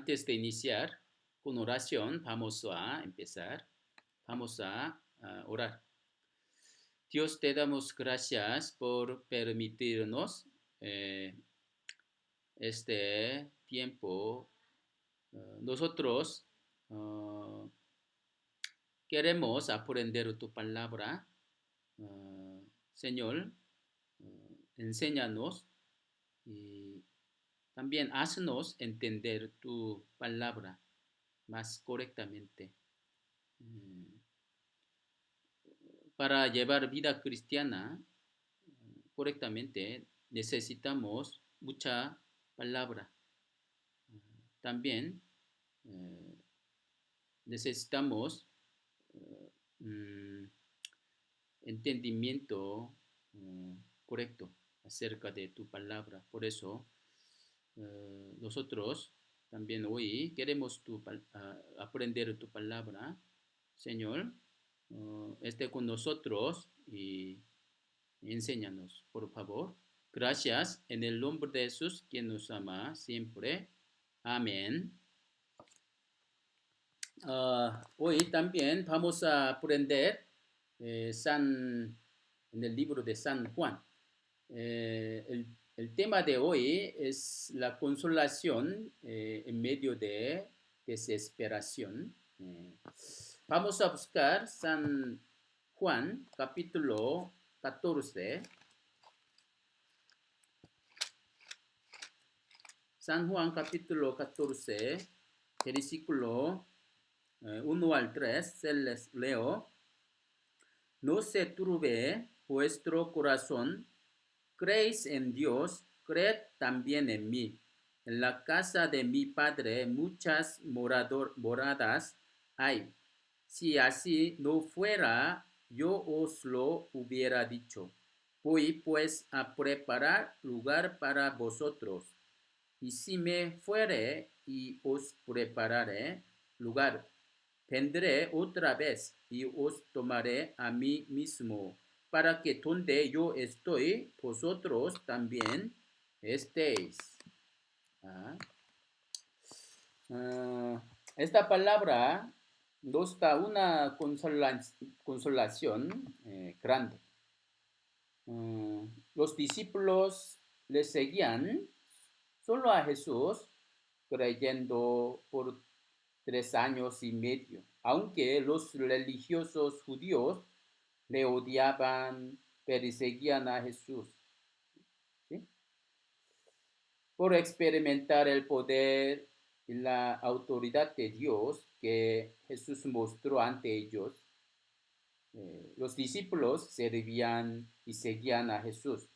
antes de iniciar con oración, vamos a empezar. Vamos a orar. Dios, te damos gracias por permitirnos eh, este tiempo. Nosotros queremos aprender tu palabra. Señor, enséñanos y también haznos entender tu palabra más correctamente. Para llevar vida cristiana correctamente necesitamos mucha palabra. También necesitamos entendimiento correcto acerca de tu palabra. Por eso nosotros también hoy queremos aprender tu palabra. Señor, esté con nosotros y enséñanos, por favor. Gracias en el nombre de Jesús, quien nos ama siempre. Amén. Hoy también vamos a aprender en el libro de San Juan. El tema de hoy es la consolación en medio de desesperación. Vamos a buscar San Juan capítulo 14. San Juan capítulo 14, versículo 1 al 3, se les leo. No se turbe vuestro corazón, creéis en Dios, creed también en mí. En la casa de mi Padre muchas moradas hay. Si así no fuera, yo os lo hubiera dicho. Voy pues a preparar lugar para vosotros. Y si me fuere y os prepararé lugar, vendré otra vez y os tomaré a mí mismo, para que donde yo estoy, vosotros también estéis. Esta palabra nos da una consolación grande. Los discípulos le seguían solo a Jesús, creyendo por 3 años y medio, aunque los religiosos judíos le odiaban, perseguían a Jesús, ¿sí? Por experimentar el poder y la autoridad de Dios que Jesús mostró ante ellos. Los discípulos servían y seguían a Jesús,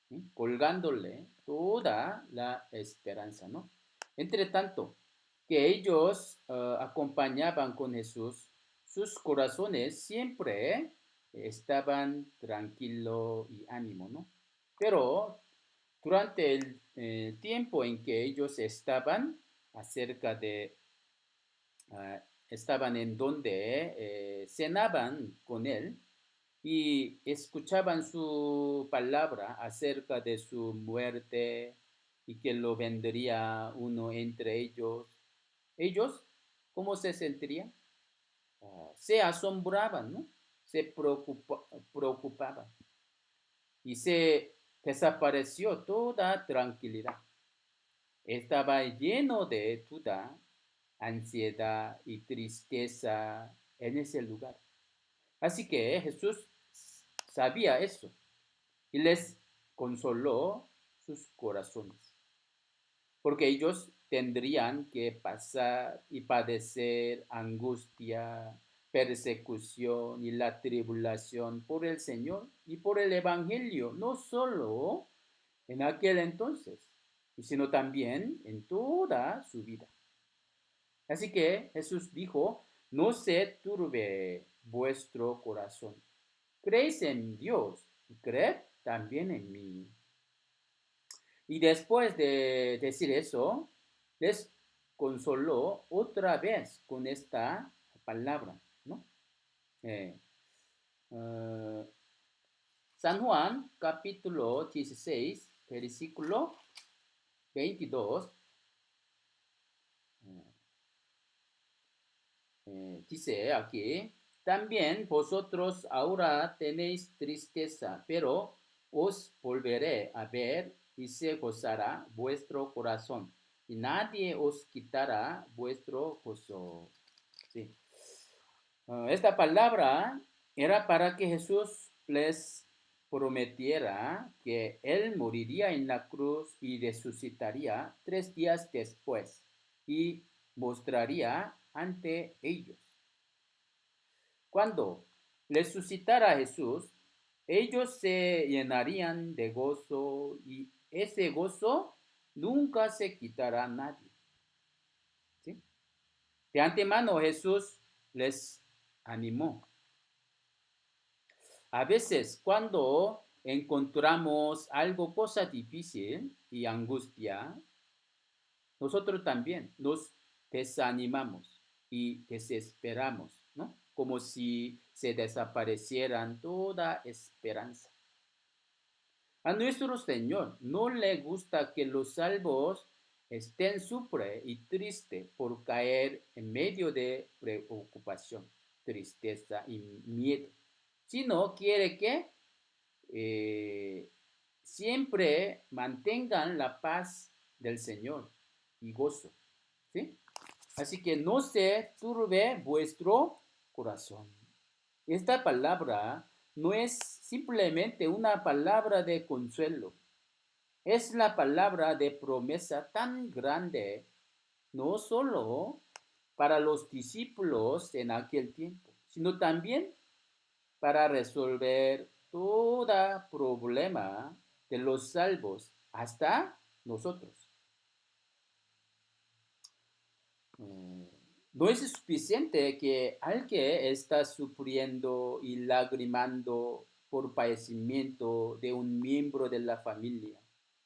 ¿sí? Colgándole toda la esperanza, ¿no? Entre tanto, que ellos acompañaban con Jesús, sus corazones siempre estaban tranquilos y ánimo, ¿no? Pero durante el tiempo en que ellos estaban estaban en donde cenaban con él y escuchaban su palabra acerca de su muerte y que lo vendría uno entre ellos. Ellos, ¿cómo se sentirían? Se asombraban, ¿no? Se preocupaban y se desapareció toda tranquilidad. Estaba lleno de duda, ansiedad y tristeza en ese lugar. Así que Jesús sabía eso y les consoló sus corazones, porque ellos tendrían que pasar y padecer angustia, persecución y la tribulación por el Señor y por el Evangelio, no solo en aquel entonces, sino también en toda su vida. Así que Jesús dijo, no se turbe vuestro corazón. Creéis en Dios y creed también en mí. Y después de decir eso, les consoló otra vez con esta palabra, ¿no? Eh, uh, San Juan, capítulo 16, versículo 22. dice aquí, también vosotros ahora tenéis tristeza, pero os volveré a ver y se gozará vuestro corazón, y nadie os quitará vuestro gozo. Sí. Esta palabra era para que Jesús les prometiera que Él moriría en la cruz y resucitaría 3 días después y mostraría ante ellos. Cuando resucitara Jesús, ellos se llenarían de gozo y ese gozo nunca se quitará a nadie. ¿Sí? De antemano Jesús les animó. A veces cuando encontramos algo, cosa difícil y angustia, nosotros también nos desanimamos y desesperamos, ¿no? Como si se desaparecieran toda esperanza. A nuestro Señor no le gusta que los salvos estén sufre y triste por caer en medio de preocupación, tristeza y miedo, sino quiere que siempre mantengan la paz del Señor y gozo. ¿Sí? Así que no se turbe vuestro corazón. Esta palabra no es simplemente una palabra de consuelo, es la palabra de promesa tan grande, no solo para los discípulos en aquel tiempo, sino también para resolver todo problema de los salvos hasta nosotros. No es suficiente que alguien está sufriendo y lagrimando por padecimiento de un miembro de la familia.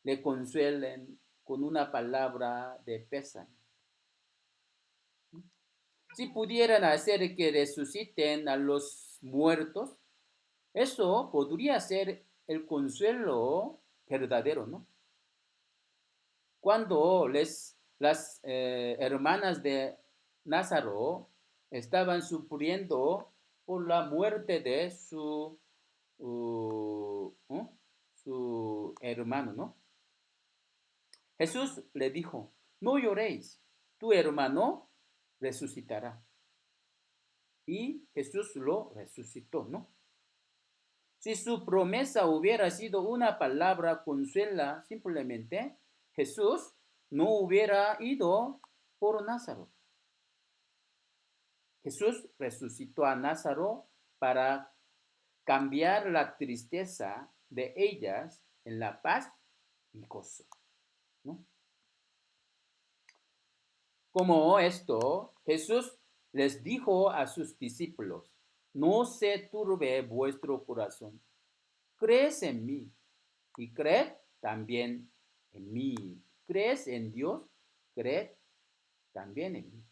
Le consuelen con una palabra de pésame. Si pudieran hacer que resuciten a los muertos, eso podría ser el consuelo verdadero, ¿no? Cuando las hermanas de Lázaro estaban sufriendo por la muerte de su hermano, ¿no? Jesús le dijo, no lloréis, tu hermano resucitará. Y Jesús lo resucitó, ¿no? Si su promesa hubiera sido una palabra consuela simplemente, Jesús no hubiera ido por Lázaro. Jesús resucitó a Lázaro para cambiar la tristeza de ellas en la paz y gozo, ¿no? Como esto, Jesús les dijo a sus discípulos, no se turbe vuestro corazón, crees en mí y creed también en mí. ¿Crees en Dios? Creed también en mí.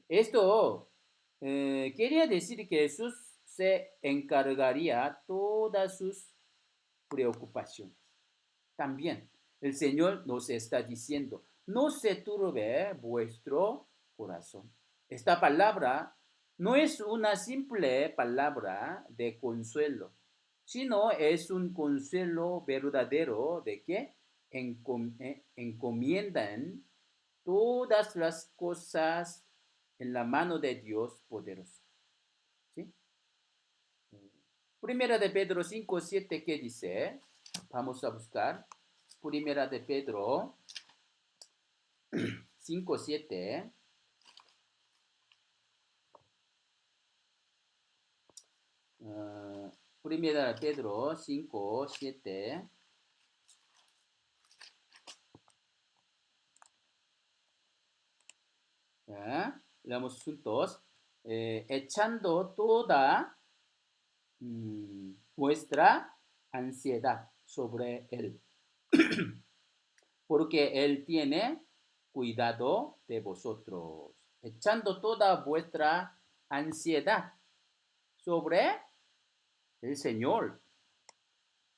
Esto quería decir que Jesús se encargaría todas sus preocupaciones. También el Señor nos está diciendo, no se turbe vuestro corazón. Esta palabra no es una simple palabra de consuelo, sino es un consuelo verdadero de que encomiendan todas las cosas en la mano de Dios poderoso. ¿Sí? Primera de Pedro 5:7, ¿qué dice? Vamos a buscar. Primera de Pedro 5:7. Primera de Pedro 5:7. Leamos juntos. Echando toda vuestra ansiedad sobre Él, porque Él tiene cuidado de vosotros. Echando toda vuestra ansiedad sobre el Señor.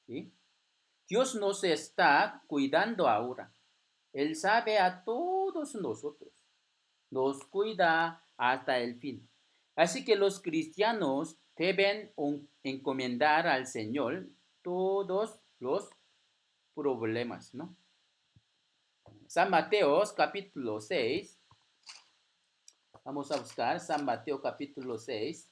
¿Sí? Dios nos está cuidando ahora. Él sabe a todos nosotros. nos cuida hasta el fin. Así que los cristianos deben encomendar al Señor todos los problemas, ¿no? San Mateo capítulo 6. Vamos a buscar San Mateo capítulo 6.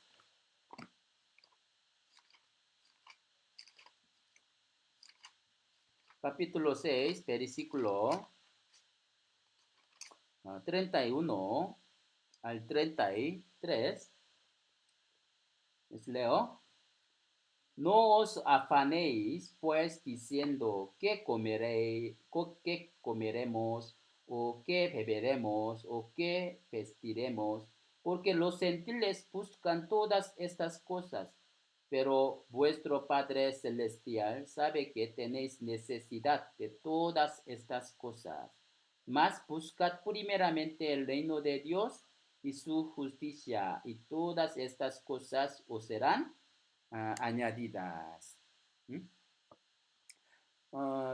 Capítulo 6, versículo 31 al 33. Les leo. No os afanéis, pues, diciendo, ¿qué qué comeremos, o qué beberemos, o qué vestiremos? Porque los gentiles buscan todas estas cosas, pero vuestro Padre Celestial sabe que tenéis necesidad de todas estas cosas. Mas buscad primeramente el reino de Dios y su justicia, y todas estas cosas os serán añadidas. ¿Mm?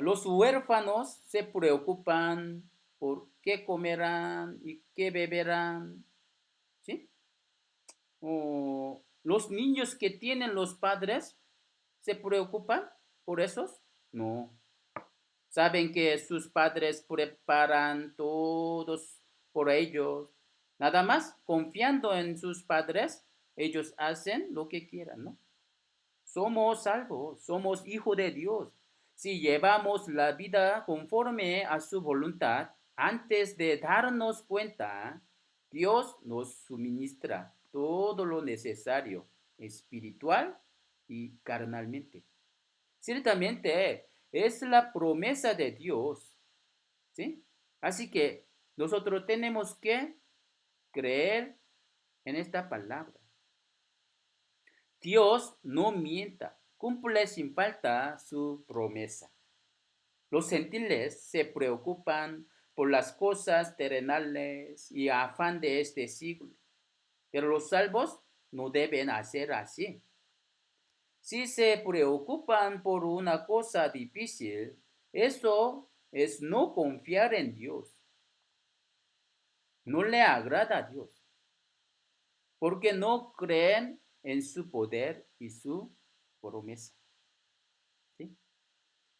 Los huérfanos se preocupan por qué comerán y qué beberán. ¿Sí? Los niños que tienen los padres se preocupan por esos. No. Saben que sus padres preparan todos por ellos. Nada más confiando en sus padres, ellos hacen lo que quieran, ¿no? Somos salvos, somos hijos de Dios. Si llevamos la vida conforme a su voluntad, antes de darnos cuenta, Dios nos suministra todo lo necesario, espiritual y carnalmente. Ciertamente es la promesa de Dios, ¿sí? Así que nosotros tenemos que creer en esta palabra. Dios no mienta, cumple sin falta su promesa. Los gentiles se preocupan por las cosas terrenales y afán de este siglo, pero los salvos no deben hacer así. Si se preocupan por una cosa difícil, eso es no confiar en Dios. No le agrada a Dios, porque no creen en su poder y su promesa. ¿Sí?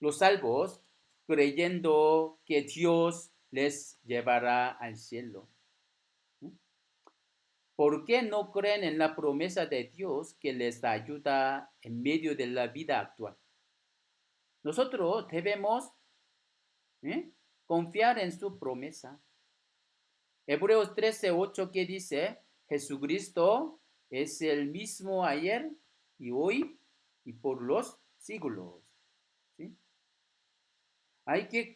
Los salvos, creyendo que Dios les llevará al cielo. ¿Por qué no creen en la promesa de Dios que les ayuda en medio de la vida actual? Nosotros debemos confiar en su promesa. Hebreos 13:8 que dice, Jesucristo es el mismo ayer y hoy y por los siglos. ¿Sí? Hay que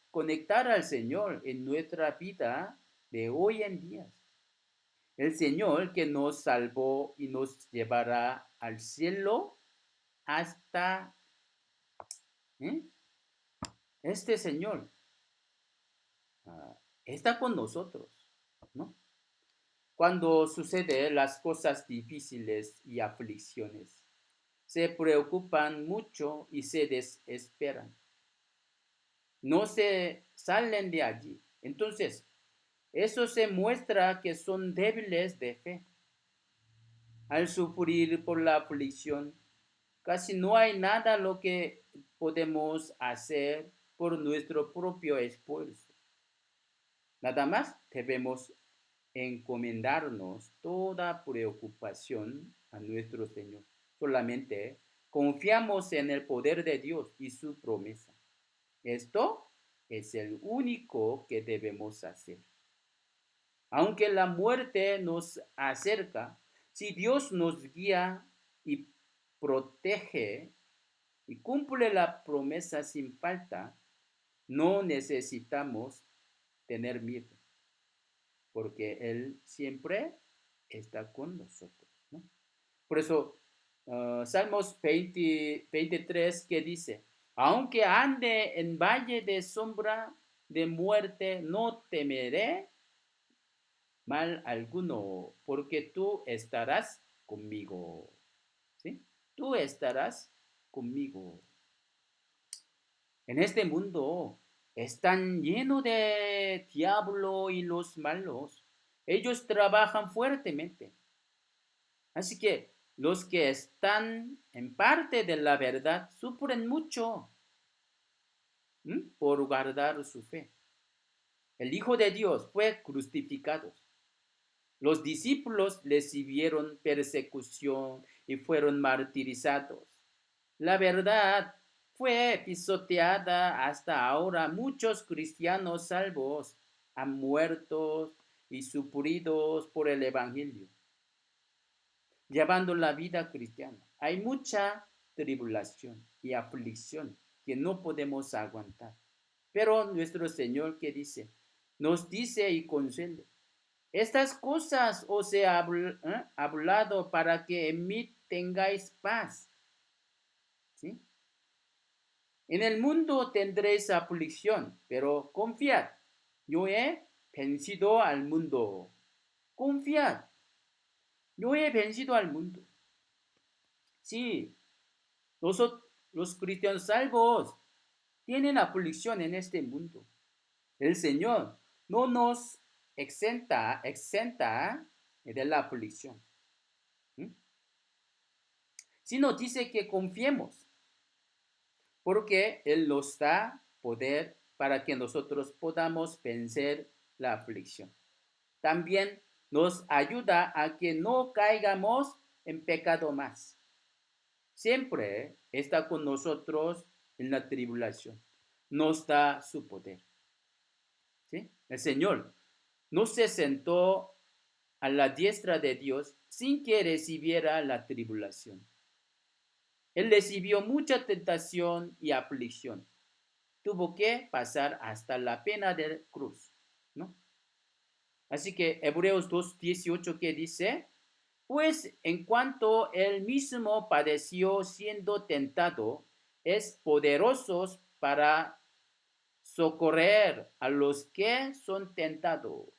conectar al Señor en nuestra vida de hoy en día. El Señor que nos salvó y nos llevará al cielo hasta ¿eh? Este Señor está con nosotros, ¿no? Cuando suceden las cosas difíciles y aflicciones, se preocupan mucho y se desesperan. No se salen de allí. Entonces, eso se muestra que son débiles de fe. Al sufrir por la aflicción, casi no hay nada lo que podemos hacer por nuestro propio esfuerzo. Nada más debemos encomendarnos toda preocupación a nuestro Señor. Solamente confiamos en el poder de Dios y su promesa. Esto es el único que debemos hacer. Aunque la muerte nos acerca, si Dios nos guía y protege y cumple la promesa sin falta, no necesitamos tener miedo, porque Él siempre está con nosotros, ¿no? Por eso, Salmos 23 que dice, aunque ande en valle de sombra de muerte, no temeré mal alguno, porque tú estarás conmigo. ¿Sí? Tú estarás conmigo. En este mundo están lleno de diablo y los malos. Ellos trabajan fuertemente. Así que los que están en parte de la verdad sufren mucho por guardar su fe. El Hijo de Dios fue crucificado. Los discípulos recibieron persecución y fueron martirizados. La verdad fue pisoteada hasta ahora. Muchos cristianos salvos han muerto y sufrido por el Evangelio, llevando la vida cristiana. Hay mucha tribulación y aflicción que no podemos aguantar. Pero nuestro Señor, ¿qué dice? Nos dice y consuela. Estas cosas os he hablado para que en mí tengáis paz. ¿Sí? En el mundo tendréis aflicción, pero confiad. Yo he vencido al mundo. Confiad. Yo he vencido al mundo. Sí, los cristianos salvos tienen aflicción en este mundo. El Señor no nos exenta de la aflicción, ¿sí? Sino dice que confiemos, porque Él nos da poder para que nosotros podamos vencer la aflicción. También nos ayuda a que no caigamos en pecado más. Siempre está con nosotros en la tribulación. Nos da su poder. ¿Sí? El Señor no se sentó a la diestra de Dios sin que recibiera la tribulación. Él recibió mucha tentación y aflicción. Tuvo que pasar hasta la pena de cruz, ¿no? Así que Hebreos 2:18 que dice, pues en cuanto él mismo padeció siendo tentado, es poderoso para socorrer a los que son tentados.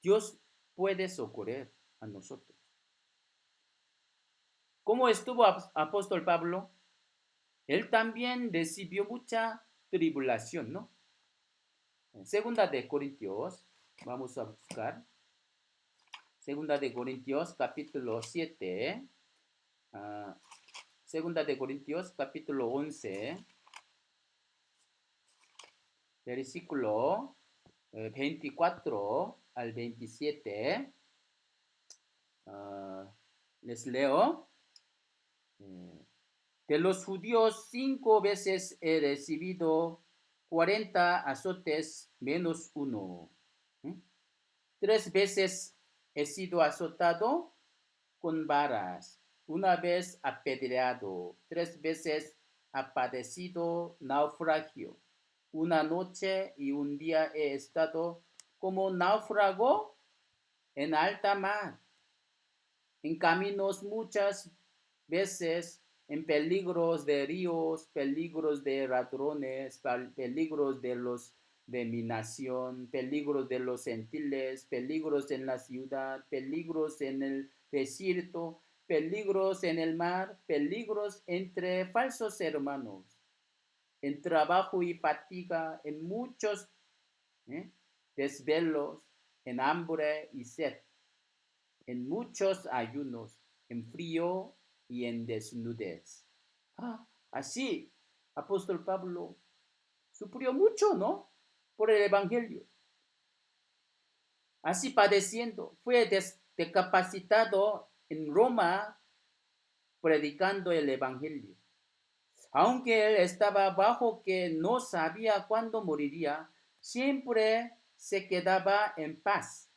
Dios puede socorrer a nosotros. ¿Cómo estuvo apóstol Pablo? Él también recibió mucha tribulación, ¿no? En Segunda de Corintios, vamos a buscar. Segunda de Corintios, capítulo 7. Segunda de Corintios, capítulo 11, versículo 24 al 27. Les leo. De los judíos 5 veces he recibido 40 azotes menos uno. 3 veces he sido azotado con varas, una vez apedreado, 3 veces ha padecido naufragio. Una noche y un día he estado como náufrago en alta mar, en caminos muchas veces, en peligros de ríos, peligros de ladrones, peligros de mi nación, peligros de los gentiles, peligros en la ciudad, peligros en el desierto, peligros en el mar, peligros entre falsos hermanos, en trabajo y fatiga, en muchos desvelos, en hambre y sed, en muchos ayunos, en frío y en desnudez. Así, apóstol Pablo sufrió mucho, ¿no? Por el Evangelio. Así padeciendo, fue decapacitado en Roma predicando el Evangelio. Aunque él estaba bajo que no sabía cuándo moriría, siempre se quedaba en paz.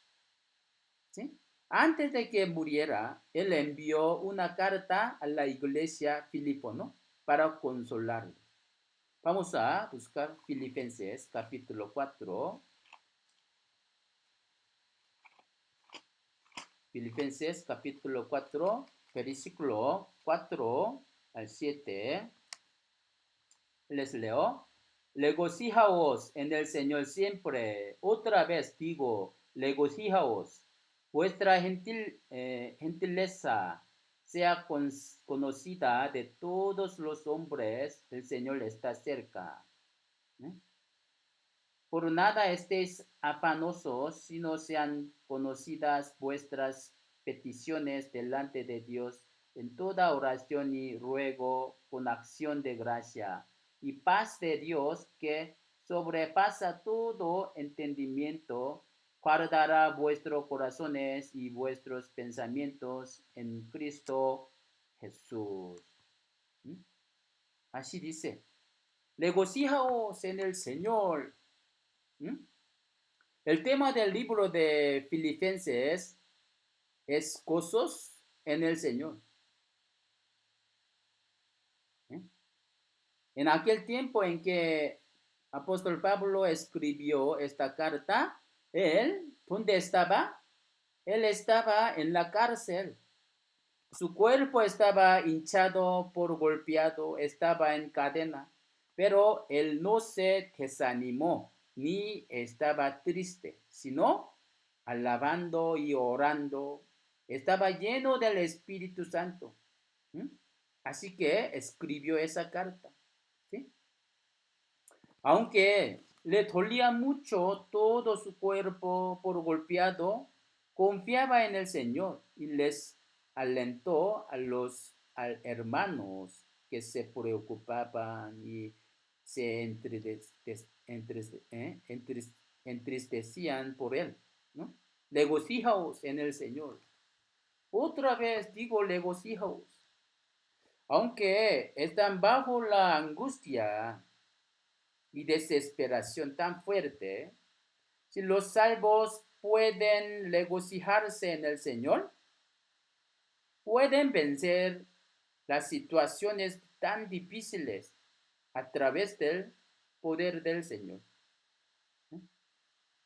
¿Sí? Antes de que muriera, él envió una carta a la iglesia Filipo, ¿no? Para consolarlo. Vamos a buscar Filipenses capítulo 4. Filipenses capítulo 4, versículo 4 al 7. Les leo. Regocijaos en el Señor siempre. Otra vez digo, regocijaos. Vuestra gentileza sea conocida de todos los hombres. El Señor está cerca. ¿eh? Por nada estéis afanosos, sino sean conocidas vuestras peticiones delante de Dios en toda oración y ruego con acción de gracia. Y paz de Dios, que sobrepasa todo entendimiento, guardará vuestros corazones y vuestros pensamientos en Cristo Jesús. ¿Mm? Así dice, regocijaos en el Señor. ¿Mm? El tema del libro de Filipenses es gozosos en el Señor. ¿Eh? En aquel tiempo en que apóstol Pablo escribió esta carta, él, ¿dónde estaba? Él estaba en la cárcel. Su cuerpo estaba hinchado por golpeado, estaba en cadena, pero él no se desanimó ni estaba triste, sino alabando y orando. Estaba lleno del Espíritu Santo. ¿Mm? Así que escribió esa carta. ¿Sí? Aunque le dolía mucho todo su cuerpo por golpeado, confiaba en el Señor y les alentó a los hermanos que se preocupaban y se entristecían por él, ¿no? Regocijaos en el Señor. Otra vez digo regocijaos. Aunque están bajo la angustia y desesperación tan fuerte, si los salvos pueden regocijarse en el Señor, pueden vencer las situaciones tan difíciles a través del poder del Señor.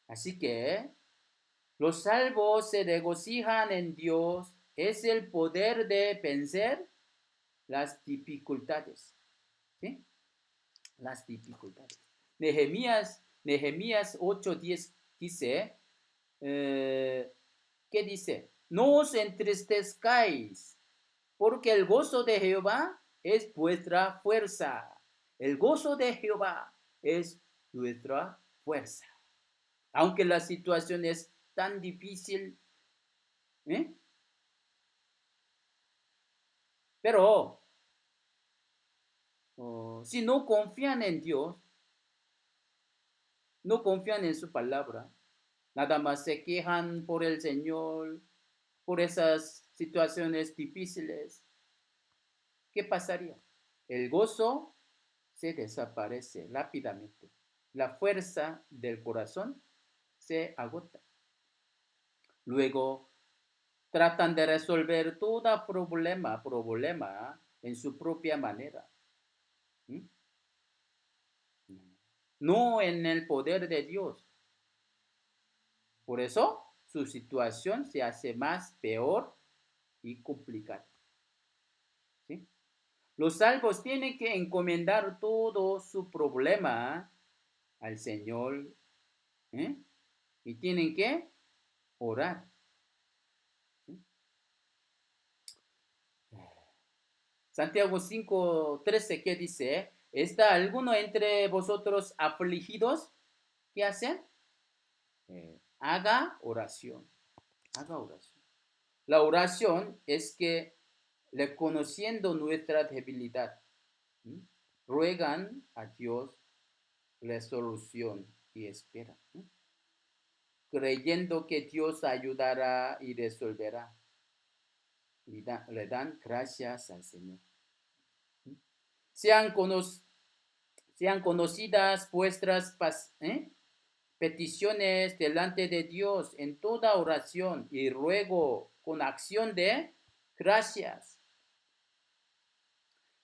Así que los salvos se regocijan en Dios, es el poder de vencer las dificultades. ¿Sí? Las dificultades. Nehemías 8:10 dice, ¿qué dice? No os entristezcáis, porque el gozo de Jehová es vuestra fuerza. El gozo de Jehová es nuestra fuerza. Aunque la situación es tan difícil, ¿eh? Pero si no confían en Dios, no confían en su palabra, nada más se quejan por el Señor, por esas situaciones difíciles, ¿qué pasaría? El gozo se desaparece rápidamente. La fuerza del corazón se agota. Luego tratan de resolver todo problema en su propia manera. ¿Mm? No en el poder de Dios. Por eso su situación se hace más peor y complicada. ¿Sí? Los salvos tienen que encomendar todo su problema al Señor, ¿eh? Y tienen que orar. ¿Sí? Santiago 5:13, ¿qué dice? ¿Está alguno entre vosotros afligidos? ¿Qué hacen? Haga oración. Haga oración. La oración es que, reconociendo nuestra debilidad, ¿sí? Ruegan a Dios resolución y espera, ¿sí? Creyendo que Dios ayudará y resolverá. Le dan gracias al Señor. ¿Sí? Sean, cono sean conocidas vuestras peticiones delante de Dios en toda oración y ruego con acción de gracias.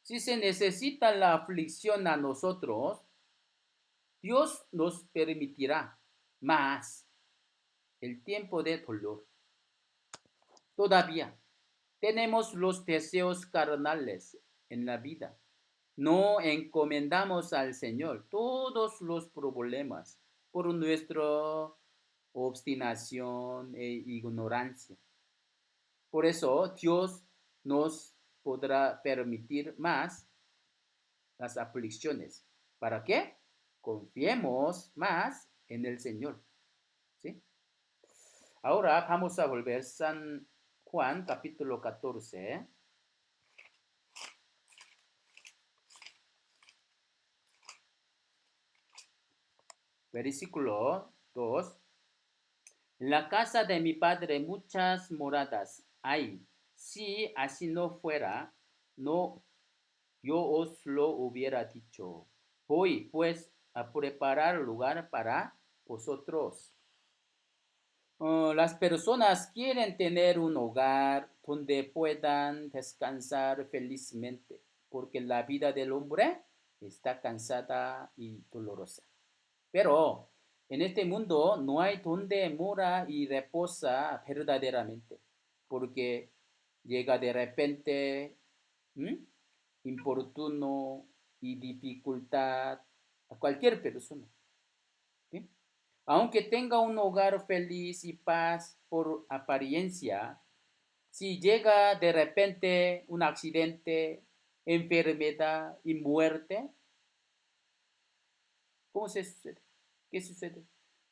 Si se necesita la aflicción a nosotros, Dios nos permitirá más el tiempo de dolor. Todavía tenemos los deseos carnales en la vida. No encomendamos al Señor todos los problemas por nuestra obstinación e ignorancia. Por eso Dios nos podrá permitir más las aflicciones. ¿Para qué? Confiemos más en el Señor. ¿Sí? Ahora vamos a volver San Juan capítulo 14. Versículo 2. En la casa de mi padre muchas moradas hay. Si así no fuera, no yo os lo hubiera dicho. Voy pues a preparar lugar para vosotros. Las personas quieren tener un hogar donde puedan descansar felizmente, porque la vida del hombre está cansada y dolorosa. Pero en este mundo no hay donde mora y reposa verdaderamente, porque llega de repente, ¿m? Importuno y dificultad a cualquier persona. ¿Sí? Aunque tenga un hogar feliz y paz por apariencia, si llega de repente un accidente, enfermedad y muerte, ¿cómo se sucede? ¿Qué sucede?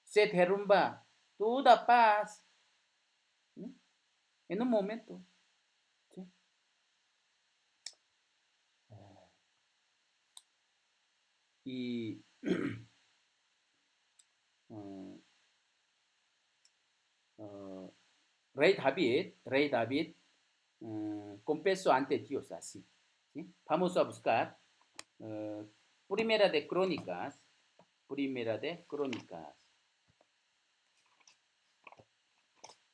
Se derrumba toda paz, ¿sí? En un momento. ¿Sí? Y uh, uh, Rey David confesó ante Dios así. ¿Sí? Vamos a buscar uh, Primera de Crónicas, Primera de Crónicas,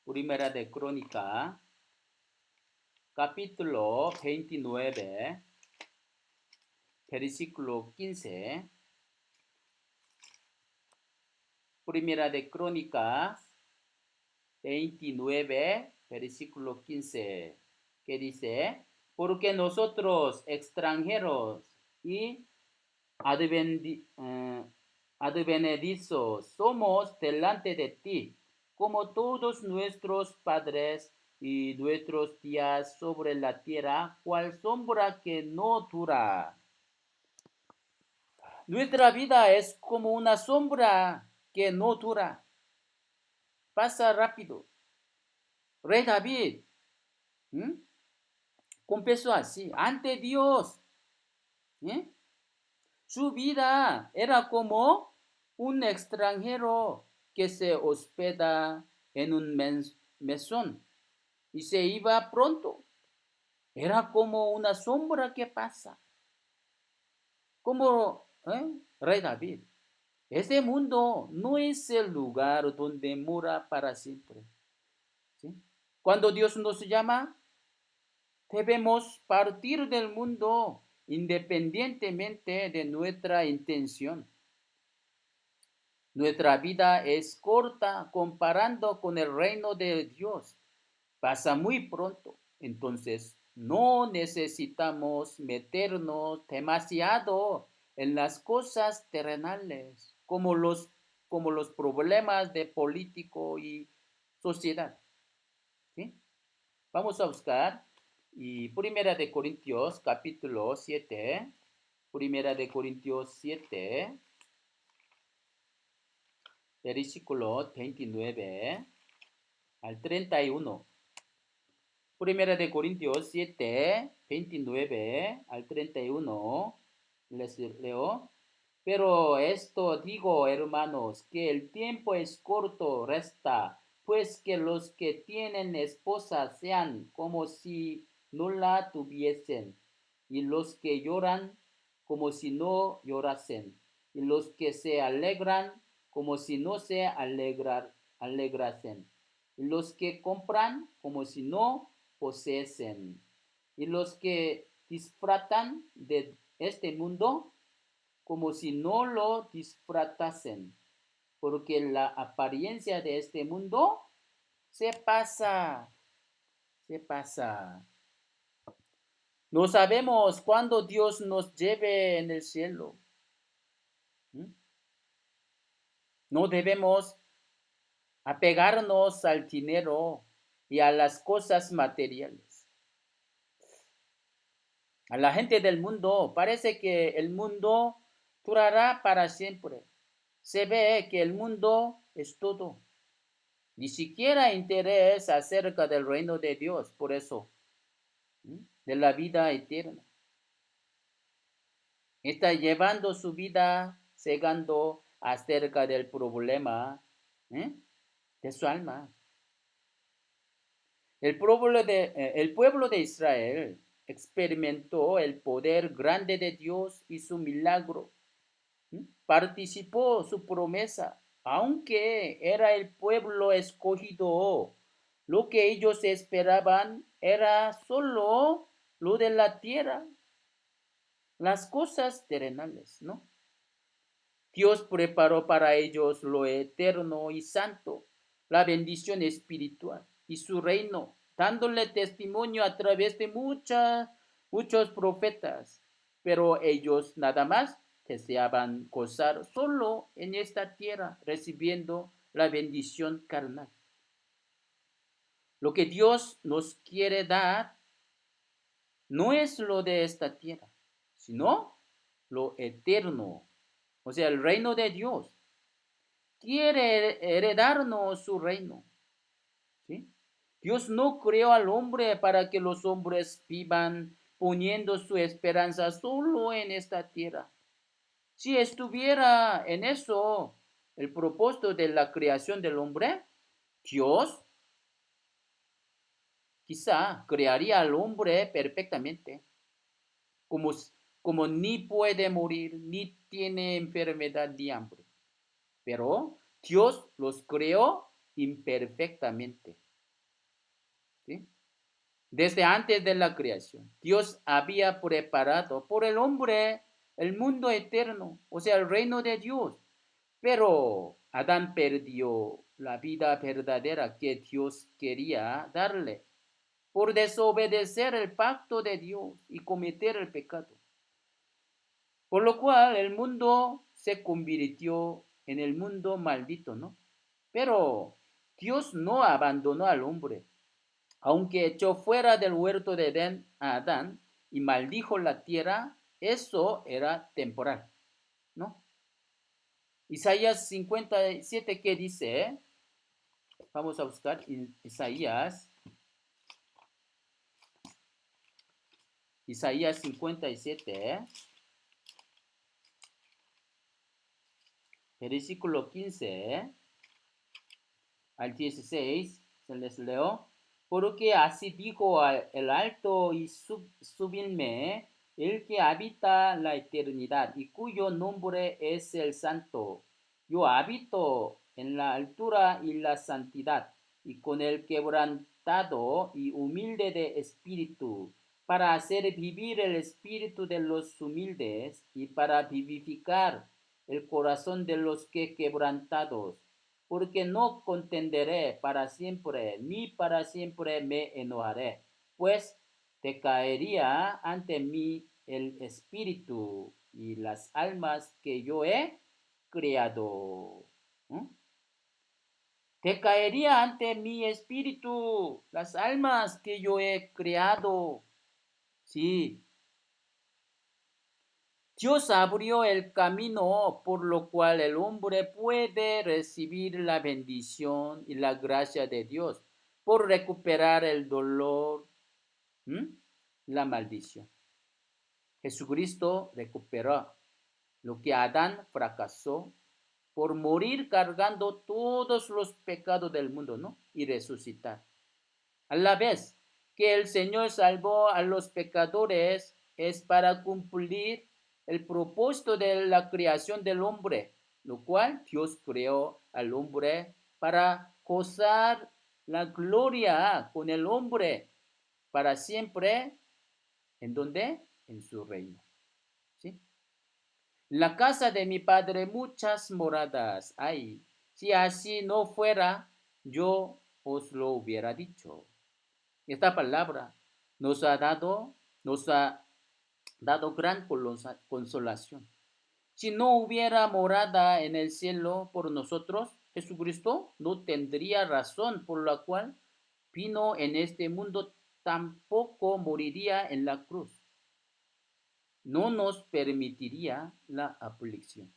Primera de Crónica, capítulo 29, versículo 15. Primera de Crónicas 29, versículo 15, que dice, porque nosotros extranjeros y advenedizos somos delante de ti, como todos nuestros padres y nuestros días sobre la tierra, cual sombra que no dura. Nuestra vida es como una sombra que no dura, pasa rápido. Rey David, ¿m? Confesó así, ante Dios, ¿eh? Su vida era como un extranjero que se hospeda en un mesón y se iba pronto. Era como una sombra que pasa. Como Rey David. Este mundo no es el lugar donde mora para siempre. ¿Sí? Cuando Dios nos llama, debemos partir del mundo independientemente de nuestra intención. Nuestra vida es corta comparando con el reino de Dios. Pasa muy pronto. Entonces, no necesitamos meternos demasiado en las cosas terrenales, como los problemas de político y sociedad. ¿Sí? Vamos a buscar y Primera de Corintios capítulo 7, Primera de Corintios 7, versículo 29 al 31. Primera de Corintios 7, 29 al 31. Les leo. Pero esto digo, hermanos, que el tiempo es corto, resta, pues que los que tienen esposa sean como si no la tuviesen, y los que lloran como si no llorasen, y los que se alegran como si no se alegrasen, y los que compran como si no poseen, y los que disfrutan de este mundo como si no lo disfrutasen, porque la apariencia de este mundo se pasa, se pasa. No sabemos cuándo Dios nos lleve en el cielo. ¿Mm? No debemos apegarnos al dinero y a las cosas materiales. A la gente del mundo parece que el mundo durará para siempre. Se ve que el mundo es todo. Ni siquiera interés acerca del reino de Dios, por eso, de la vida eterna. Está llevando su vida cegando acerca del problema de su alma. El pueblo de Israel experimentó el poder grande de Dios y su milagro. Participó su promesa, aunque era el pueblo escogido. Lo que ellos esperaban era solo lo de la tierra, las cosas terrenales, ¿no? Dios preparó para ellos lo eterno y santo, la bendición espiritual y su reino, dándole testimonio a través de muchos profetas. Pero ellos nada más deseaban gozar solo en esta tierra, recibiendo la bendición carnal. Lo que Dios nos quiere dar no es lo de esta tierra, sino lo eterno, o sea, el reino de Dios. Quiere heredarnos su reino. ¿Sí? Dios no creó al hombre para que los hombres vivan poniendo su esperanza solo en esta tierra. Si estuviera en eso el propósito de la creación del hombre, Dios quizá crearía al hombre perfectamente, como, como ni puede morir, ni tiene enfermedad ni hambre. Pero Dios los creó imperfectamente. ¿Sí? Desde antes de la creación, Dios había preparado por el hombre el mundo eterno, o sea, el reino de Dios. Pero Adán perdió la vida verdadera que Dios quería darle por desobedecer el pacto de Dios y cometer el pecado. Por lo cual el mundo se convirtió en el mundo maldito, ¿no? Pero Dios no abandonó al hombre, aunque echó fuera del huerto de Edén a Adán y maldijo la tierra, eso era temporal, ¿no? Isaías 57, ¿qué dice? Vamos a buscar Isaías 57, versículo 15 al 16, se les leo. Porque así dijo el alto y sublime, el que habita la eternidad y cuyo nombre es el santo. Yo habito en la altura y la santidad, y con el quebrantado y humilde de espíritu, para hacer vivir el espíritu de los humildes y para vivificar el corazón de los que quebrantados, porque no contenderé para siempre, ni para siempre me enojaré, pues te caería ante mí el espíritu y las almas que yo he creado. ¿Mm? Te caería ante mi espíritu, las almas que yo he creado. Sí, Dios abrió el camino por lo cual el hombre puede recibir la bendición y la gracia de Dios por recuperar el dolor, la maldición. Jesucristo recuperó lo que Adán fracasó por morir cargando todos los pecados del mundo, ¿no? Y resucitar. A la vez que el Señor salvó a los pecadores, es para cumplir el propósito de la creación del hombre, lo cual Dios creó al hombre para gozar la gloria con el hombre para siempre. ¿En dónde? En su reino. ¿Sí? La casa de mi padre muchas moradas hay. Si así no fuera, yo os lo hubiera dicho. Esta palabra nos ha dado gran consolación. Si no hubiera morada en el cielo por nosotros, Jesucristo no tendría razón por la cual vino en este mundo, tampoco moriría en la cruz. no nos permitiría la aflicción.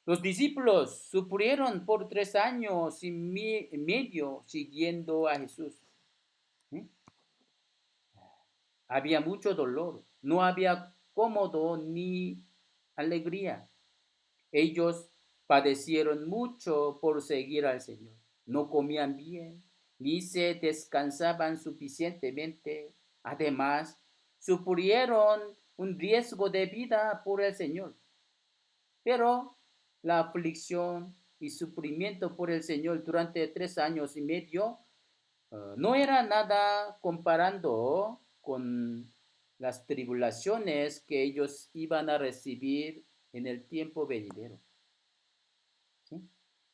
Los discípulos sufrieron por 3 años y medio siguiendo a Jesús. ¿Sí? Había mucho dolor, no había cómodo ni alegría. Ellos padecieron mucho por seguir al Señor. No comían bien, ni se descansaban suficientemente. Además, sufrieron un riesgo de vida por el Señor. Pero la aflicción y sufrimiento por el Señor durante 3 años y medio no era nada comparando con las tribulaciones que ellos iban a recibir en el tiempo venidero. ¿Sí?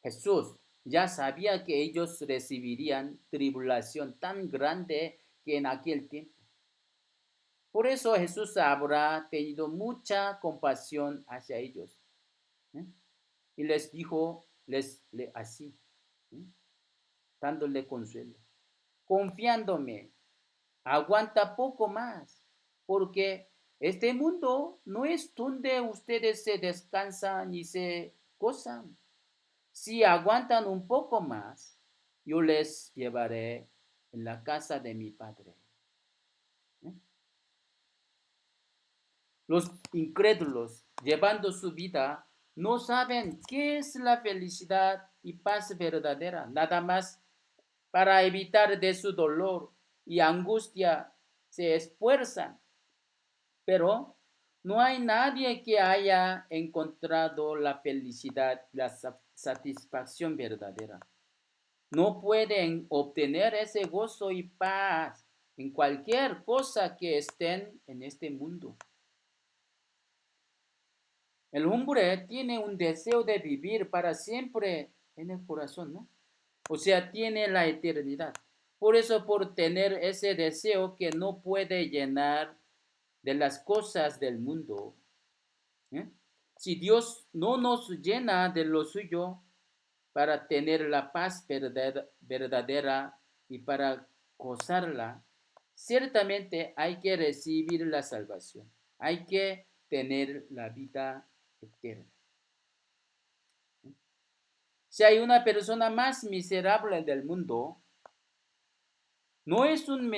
Jesús ya sabía que ellos recibirían tribulación tan grande que en aquel tiempo. Por eso Jesús habrá tenido mucha compasión hacia ellos. ¿Sí? Y les dijo así, ¿sí? Dándole consuelo. Confiándome, aguanta poco más, porque este mundo no es donde ustedes se descansan y se gozan. Si aguantan un poco más, yo les llevaré en la casa de mi Padre. ¿Eh? Los incrédulos, llevando su vida, no saben qué es la felicidad y paz verdadera. Nada más para evitar de su dolor y angustia se esfuerzan. Pero no hay nadie que haya encontrado la felicidad, la satisfacción verdadera. No pueden obtener ese gozo y paz en cualquier cosa que estén en este mundo. El hombre tiene un deseo de vivir para siempre en el corazón, ¿no? O sea, tiene la eternidad. Por eso, por tener ese deseo que no puede llenar de las cosas del mundo, ¿eh? Si Dios no nos llena de lo suyo para tener la paz verdadera y para gozarla, ciertamente hay que recibir la salvación. Hay que tener la vida eterna. Si hay una persona más miserable del mundo, no es un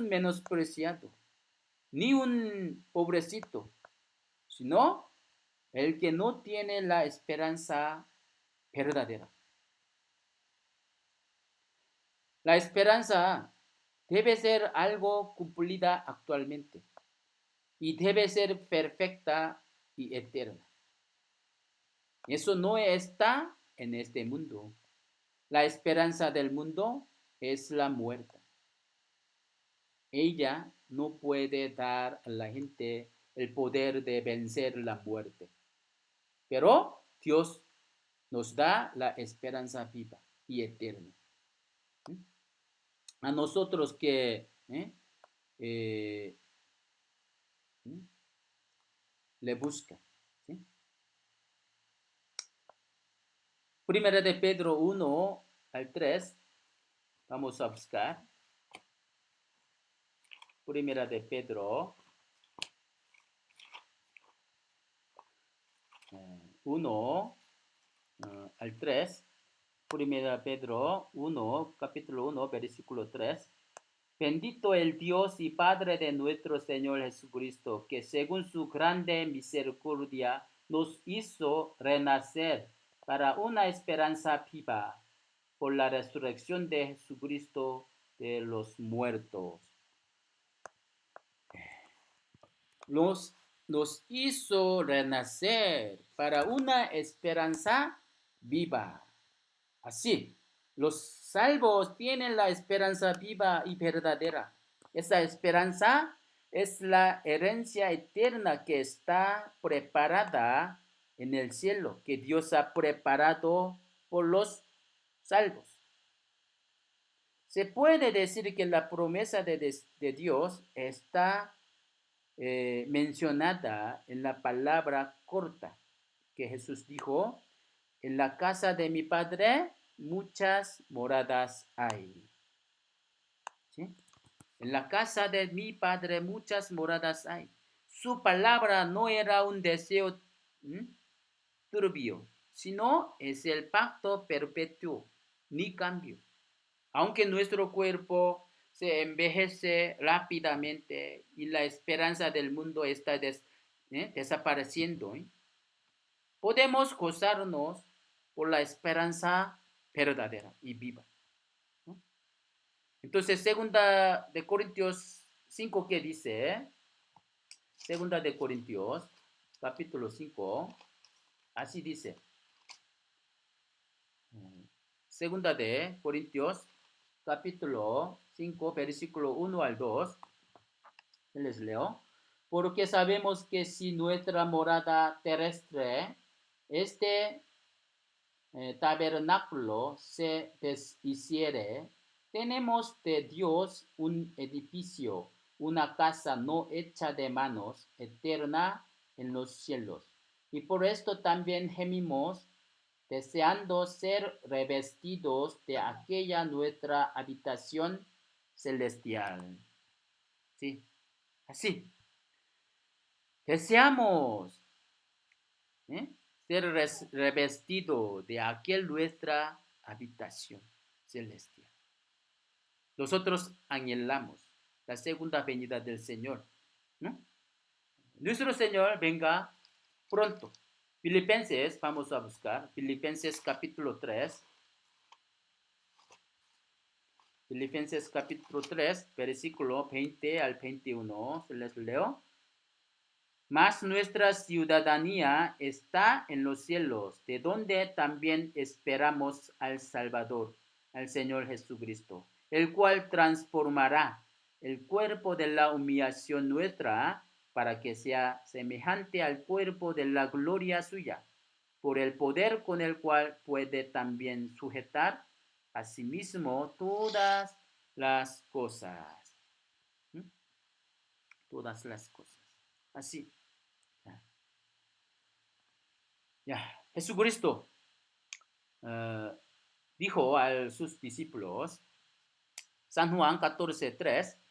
menospreciado, ni un pobrecito, sino el que no tiene la esperanza verdadera. La esperanza debe ser algo cumplida actualmente y debe ser perfecta y eterna. Eso no está en este mundo. La esperanza del mundo es la muerte. Ella no puede dar a la gente el poder de vencer la muerte. Pero Dios nos da la esperanza viva y eterna. A nosotros que eh, le buscan. ¿Sí? Primera de Pedro 1 al 3. Vamos a buscar. Primera de Pedro 1 al 3. Primera Pedro 1, capítulo 1, versículo 3. Bendito el Dios y Padre de nuestro Señor Jesucristo, que según su grande misericordia nos hizo renacer para una esperanza viva por la resurrección de Jesucristo de los muertos. Nos hizo renacer para una esperanza viva. Así, los salvos tienen la esperanza viva y verdadera. Esa esperanza es la herencia eterna que está preparada en el cielo, que Dios ha preparado por los salvos. Se puede decir que la promesa de Dios está mencionada en la palabra corta que Jesús dijo: en la casa de mi Padre muchas moradas hay. ¿Sí? En la casa de mi padre muchas moradas hay. Su palabra no era un deseo turbio, sino es el pacto perpetuo, ni cambio. Aunque nuestro cuerpo se envejece rápidamente y la esperanza del mundo está desapareciendo, podemos gozarnos por la esperanza verdadera y viva, ¿no? Entonces, segunda de Corintios 5, ¿qué dice? Segunda de Corintios, capítulo 5, así dice. Segunda de Corintios, capítulo 5, versículo 1 al 2. Les leo. Porque sabemos que si nuestra morada terrestre, este tabernáculo se deshiciere, tenemos de Dios un edificio, una casa no hecha de manos, eterna en los cielos. Y por esto también gemimos, deseando ser revestidos de aquella nuestra habitación celestial. Sí, así. Deseamos ser revestido de aquel nuestra habitación celestial. Nosotros anhelamos la segunda venida del Señor, ¿no? Nuestro Señor venga pronto. Filipenses, vamos a buscar, Filipenses capítulo 3. Filipenses capítulo 3, versículo 20 al 21, se les leo. Mas nuestra ciudadanía está en los cielos, de donde también esperamos al Salvador, al Señor Jesucristo, el cual transformará el cuerpo de la humillación nuestra para que sea semejante al cuerpo de la gloria suya, por el poder con el cual puede también sujetar a sí mismo todas las cosas. ¿Mm? Todas las cosas. Así. Ya, Jesucristo dijo a sus discípulos, San Juan 14:3,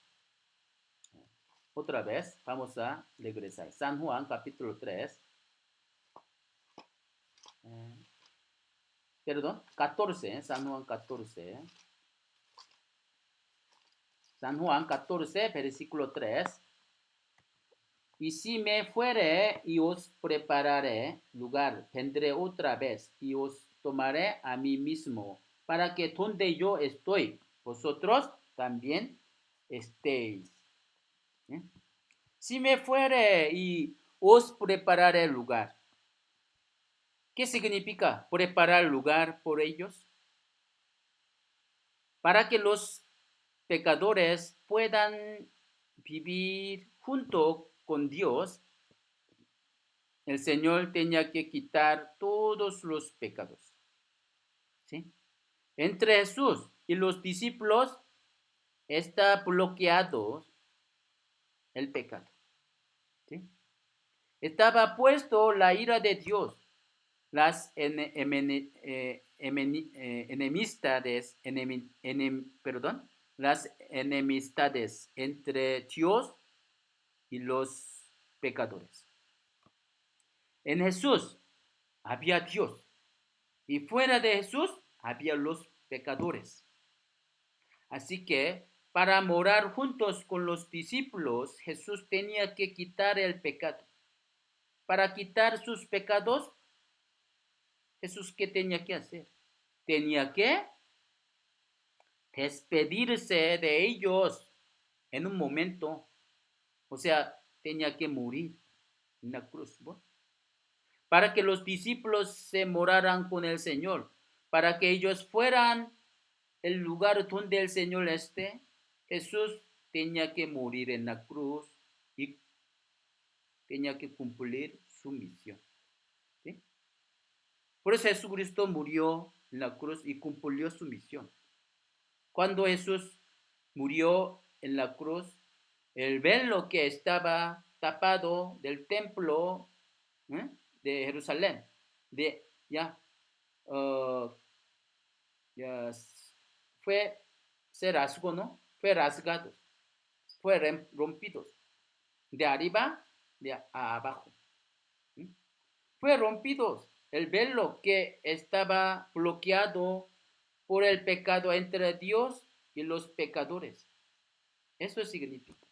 otra vez, vamos a regresar. San Juan capítulo 3, perdón, 14, San Juan 14, San Juan 14, versículo 3. Y si me fuere y os prepararé lugar, vendré otra vez y os tomaré a mí mismo, para que donde yo estoy, vosotros también estéis. ¿Eh? Si me fuere y os prepararé lugar. ¿Qué significa preparar lugar por ellos? Para que los pecadores puedan vivir junto con Dios, el Señor tenía que quitar todos los pecados. ¿Sí? Entre Jesús y los discípulos está bloqueado el pecado. ¿Sí? Estaba puesto la ira de Dios, las las enemistades entre Dios y los pecadores. En Jesús había Dios y fuera de Jesús había los pecadores. Así que para morar juntos con los discípulos, Jesús tenía que quitar el pecado. Para quitar sus pecados, Jesús, ¿qué tenía que hacer? Tenía que despedirse de ellos en un momento. O sea, tenía que morir en la cruz, ¿no? Para que los discípulos se moraran con el Señor, para que ellos fueran el lugar donde el Señor esté. Jesús tenía que morir en la cruz y tenía que cumplir su misión. ¿Sí? Por eso Jesucristo murió en la cruz y cumplió su misión. Cuando Jesús murió en la cruz, el velo que estaba tapado del templo de Jerusalén, ya, uh, ya fue, se rasgó, ¿no? Fue rasgado. fue rompido de arriba a abajo. Fue rompido el velo que estaba bloqueado por el pecado entre Dios y los pecadores. Eso significa.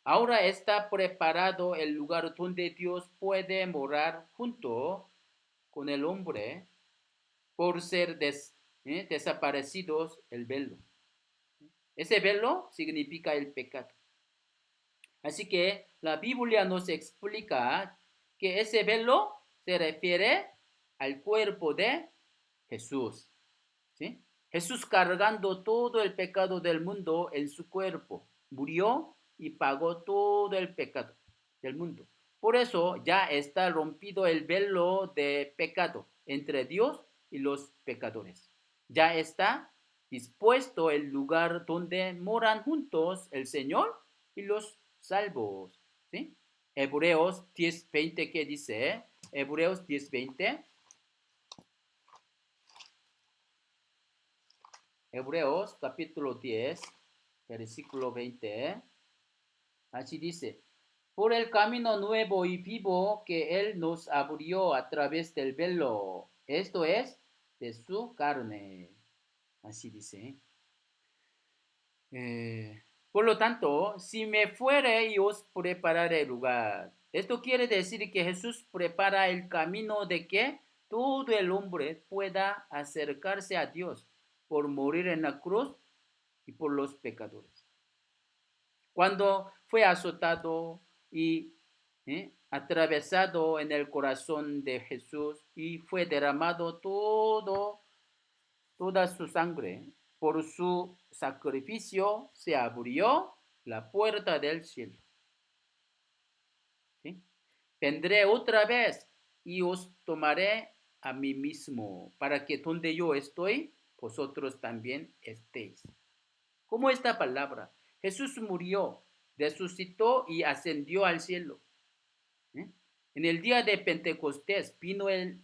Ahora está preparado el lugar donde Dios puede morar junto con el hombre por ser desaparecidos el velo. Ese velo significa el pecado. Así que la Biblia nos explica que ese velo se refiere al cuerpo de Jesús. ¿Sí? Jesús cargando todo el pecado del mundo en su cuerpo, murió y pagó todo el pecado del mundo. Por eso ya está rompido el velo de pecado entre Dios y los pecadores. Ya está dispuesto el lugar donde moran juntos el Señor y los salvos. ¿Sí? Hebreos 10:20, ¿qué dice? Hebreos 10:20. Hebreos capítulo 10, versículo 20. Así dice, por el camino nuevo y vivo que Él nos abrió a través del velo, esto es, de su carne. Así dice. Por lo tanto, si me fuere y os prepararé lugar. Esto quiere decir que Jesús prepara el camino de que todo el hombre pueda acercarse a Dios por morir en la cruz y por los pecadores. Cuando fue azotado y atravesado en el corazón de Jesús y fue derramado toda su sangre, por su sacrificio se abrió la puerta del cielo. ¿Sí? Vendré otra vez y os tomaré a mí mismo, para que donde yo estoy, vosotros también estéis. Como esta palabra, Jesús murió, resucitó y ascendió al cielo. ¿Eh? En el día de Pentecostés vino en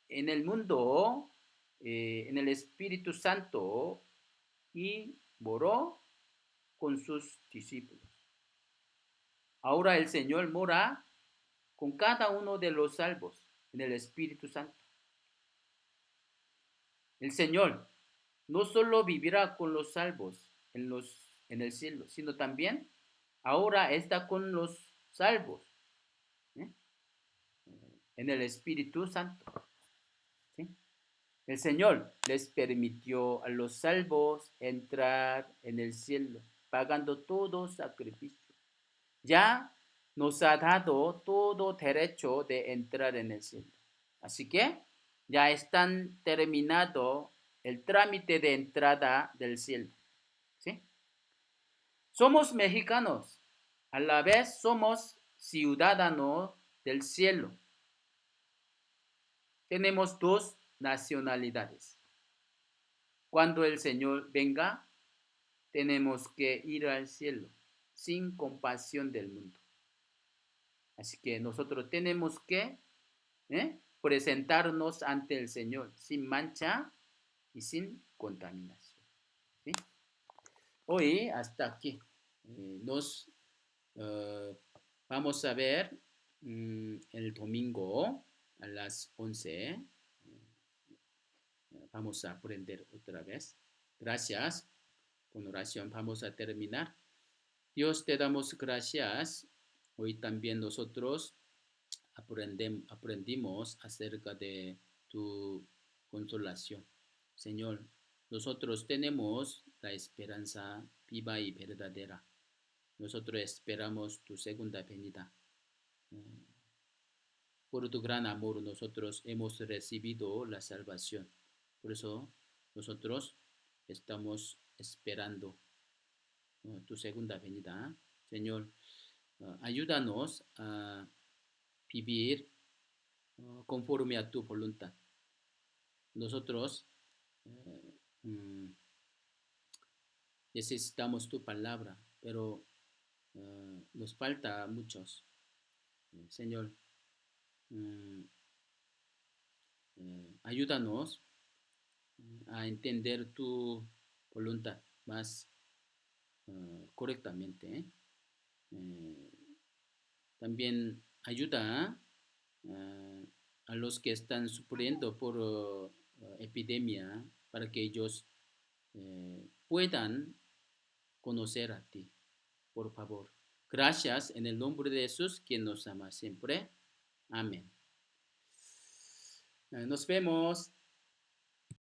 el mundo, en el Espíritu Santo y moró con sus discípulos. Ahora el Señor mora con cada uno de los salvos en el Espíritu Santo. El Señor no solo vivirá con los salvos en el cielo, sino también ahora está con los salvos, ¿eh? En el Espíritu Santo. ¿Sí? El Señor les permitió a los salvos entrar en el cielo, pagando todo sacrificio. Ya nos ha dado todo derecho de entrar en el cielo. Así que ya están terminado el trámite de entrada del cielo. ¿Sí? Somos mexicanos, a la vez somos ciudadanos del cielo. Tenemos dos nacionalidades. Cuando el Señor venga, tenemos que ir al cielo sin compasión del mundo. Así que nosotros tenemos que presentarnos ante el Señor sin mancha y sin contaminación. ¿Sí? Hoy hasta aquí. Nos vamos a ver el domingo a las 11. Vamos a aprender otra vez. Gracias. Con oración vamos a terminar. Dios, te damos gracias. Hoy también nosotros aprendimos acerca de tu consolación. Señor, nosotros tenemos la esperanza viva y verdadera. Nosotros esperamos tu segunda venida. Por tu gran amor nosotros hemos recibido la salvación. Por eso nosotros estamos esperando tu segunda venida. Señor, ayúdanos a vivir conforme a tu voluntad. Nosotros necesitamos tu palabra, pero nos falta muchos. Señor, ayúdanos a entender tu voluntad más correctamente. eh, también ayuda a los que están sufriendo por epidemia para que ellos puedan conocer a ti, por favor. Gracias en el nombre de Jesús, quien nos ama siempre. Amén. Nos vemos.